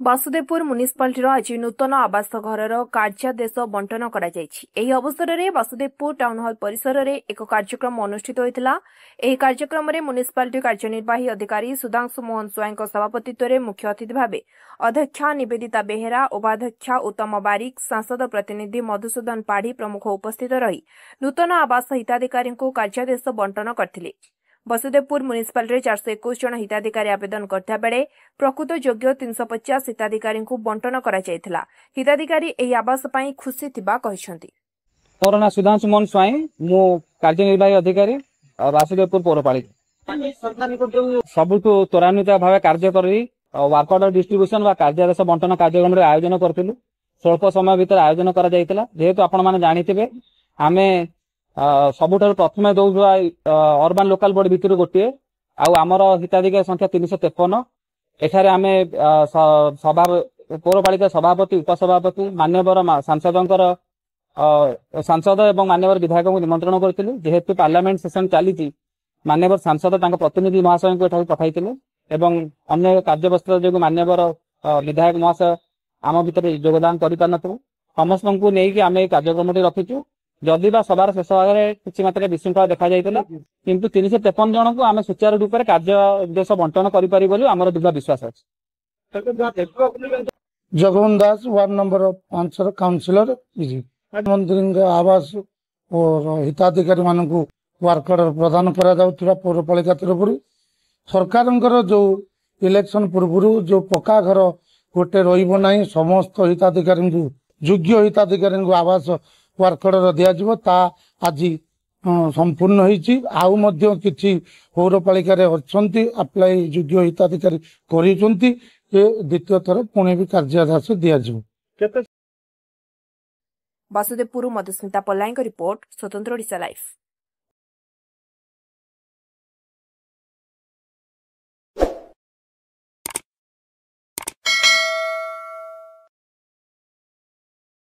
ବାସୁଦେବପୁର ମ୍ୟୁନିସିପାଲିଟିର ଆଜି ନୂତନ ଆବାସ ଘରର କାର୍ଯ୍ୟାଦେଶ ବଣ୍ଟନ କରାଯାଇଛି। ଏହି ଅବସରରେ ବାସୁଦେବପୁର ଟାଉନ୍ ହଲ୍ ପରିସରରେ ଏକ କାର୍ଯ୍ୟକ୍ରମ ଅନୁଷ୍ଠିତ ହୋଇଥିଲା। ଏହି କାର୍ଯ୍ୟକ୍ରମରେ ମ୍ୟୁନିସିପାଲିଟି କାର୍ଯ୍ୟନିର୍ବାହୀ ଅଧିକାରୀ ସୁଧାଂଶୁ ମୋହନ ସ୍ୱାଇଁଙ୍କ ସଭାପତିତ୍ୱରେ ମୁଖ୍ୟ ଅତିଥି ଭାବେ ଅଧ୍ୟକ୍ଷା ନିବେଦିତା ବେହେରା, ଉପାଧ୍ୟକ୍ଷା ଉତ୍ତମ ବାରିକ, ସାଂସଦ ପ୍ରତିନିଧି ମଧୁସୂଦନ ପାଢ଼ୀ ପ୍ରମୁଖ ଉପସ୍ଥିତ ରହି ନୂତନ ଆବାସ ହିତାଧିକାରୀଙ୍କୁ କାର୍ଯ୍ୟାଦେଶ ବଣ୍ଟନ କରିଥିଲେ। ବାସୁଦେବପୁର ମ୍ୟୁନିସିପାଲିଟିରେ 421 ଜଣ ହିତାଧିକାରୀ ଆବେଦନ କରିଥିବା ବେଳେ ପ୍ରକୃତ ଯୋଗ୍ୟ 350 ହିତାଧିକାରୀଙ୍କୁ ବଣ୍ଟନ କରାଯାଇଥିଲା। ହିତାଧିକାରୀ ଏହି ଆବାସ ପାଇଁ ଖୁସି ଥିବା କହିଛନ୍ତି। ମୋର ନାଁ ସୁଧାଂଶୁ ମୋହନ ସ୍ୱାଇଁ, ମୁଁ କାର୍ଯ୍ୟନିର୍ବାହୀ ଅଧିକାରୀ ବାସୁଦେବପୁର ପୌରପାଳିକା। ସବୁଠୁ ତ୍ୱରାନ୍ୱିତ ଭାବେ କାର୍ଯ୍ୟ କରି ୱାର୍କ ଅର୍ଡର ଡିଷ୍ଟ୍ରିବ୍ୟୁସନ ବା କାର୍ଯ୍ୟାଦେଶ ବଣ୍ଟନ କାର୍ଯ୍ୟକ୍ରମରେ ଆୟୋଜନ କରିଥିଲୁ। ସ୍ୱଳ୍ପ ସମୟ ଭିତରେ ଆୟୋଜନ କରାଯାଇଥିଲା। ଯେହେତୁ ଆପଣମାନେ ଜାଣିଥିବେ ଆମେ ସବୁଠାରୁ ପ୍ରଥମେ ଦଉଥିବା ଅର୍ବାନ ଲୋକାଲ ବଡି ଭିତରୁ ଗୋଟିଏ, ଆଉ ଆମର ହିତାଧିକାରୀ ସଂଖ୍ୟା 353। ଏଠାରେ ଆମେ ପୌରପାଳିକା ସଭାପତି, ଉପସଭାପତି, ମାନ୍ୟବର ସାଂସଦ ଏବଂ ମାନ୍ୟବର ବିଧାୟକଙ୍କୁ ନିମନ୍ତ୍ରଣ କରିଥିଲୁ। ଯେହେତୁ ପାର୍ଲାମେଣ୍ଟ ସେସନ ଚାଲିଛି, ମାନ୍ୟବର ସାଂସଦ ତାଙ୍କ ପ୍ରତିନିଧି ମହାଶୟଙ୍କୁ ଏଠାକୁ ପଠାଇଥିଲେ ଏବଂ ଅନ୍ୟ କାର୍ଯ୍ୟବସ୍ଥା ଯୋଗୁଁ ମାନ୍ୟବର ବିଧାୟକ ମହାଶୟ ଆମ ଭିତରେ ଯୋଗଦାନ କରିପାରିନଥିଲୁ। ସମସ୍ତଙ୍କୁ ନେଇକି ଆମେ ଏହି କାର୍ଯ୍ୟକ୍ରମଟି ରଖିଛୁ। ଯଦି ବା ସଭାର ଶେଷ ଭାଗରେ କିଛି ମାତ୍ରାରେ ବିଶୃଙ୍ଖଳା ଦେଖାଯାଇଥିଲା, କିନ୍ତୁ 353 ଜଣଙ୍କୁ ଆମେ ସୁଚାରୁ ରୂପରେ କାର୍ଯ୍ୟାଦେଶ ବଣ୍ଟନ କରିପାରିବୁ ବୋଲି ଆମର ଦୃଢ ବିଶ୍ୱାସ ଅଛି। Jagabandhu Das, ward number 5 councillor. ମନ୍ତ୍ରୀଙ୍କ ଆବାସ ଓ ହିତାଧିକାରୀ ମାନଙ୍କୁ ୱାର୍କ ଅର୍ଡର ପ୍ରଦାନ କରାଯାଉଥିବା ପୌରପାଳିକା ତରଫରୁ ସରକାରଙ୍କର ଯୋଉ ଇଲେକ୍ସନ ପୂର୍ବରୁ ଯୋଉ ପକ୍କା ଘର ଗୋଟେ ରହିବ ନାହିଁ, ସମସ୍ତ ହିତାଧିକାରୀଙ୍କୁ ଯୋଗ୍ୟ ହିତାଧିକାରୀଙ୍କୁ ଆବାସ ୱାର୍କ ଅର୍ଡର ଦିଆଯିବ। ତା ଆଜି ସମ୍ପୂର୍ଣ୍ଣ ହେଇଛି। ଆଉ ମଧ୍ୟ କିଛି ପୌରପାଳିକାରେ ଅଛନ୍ତି ଆପ୍ଲାଏ ଯୋଗ୍ୟ ହିତାଧିକାରୀ କରିଛନ୍ତି। ଏ ଦ୍ୱିତୀୟ ଥର ପୁଣି ବି କାର୍ଯ୍ୟାଦେଶ ଦିଆଯିବ। ବାସୁଦେବପୁର ମଧୁସ୍ମିତା ପଲ୍ଲାଙ୍କ ରିପୋର୍ଟ, ସ୍ୱତନ୍ତ୍ର ଓଡ଼ିଶା ଲାଇଭ୍।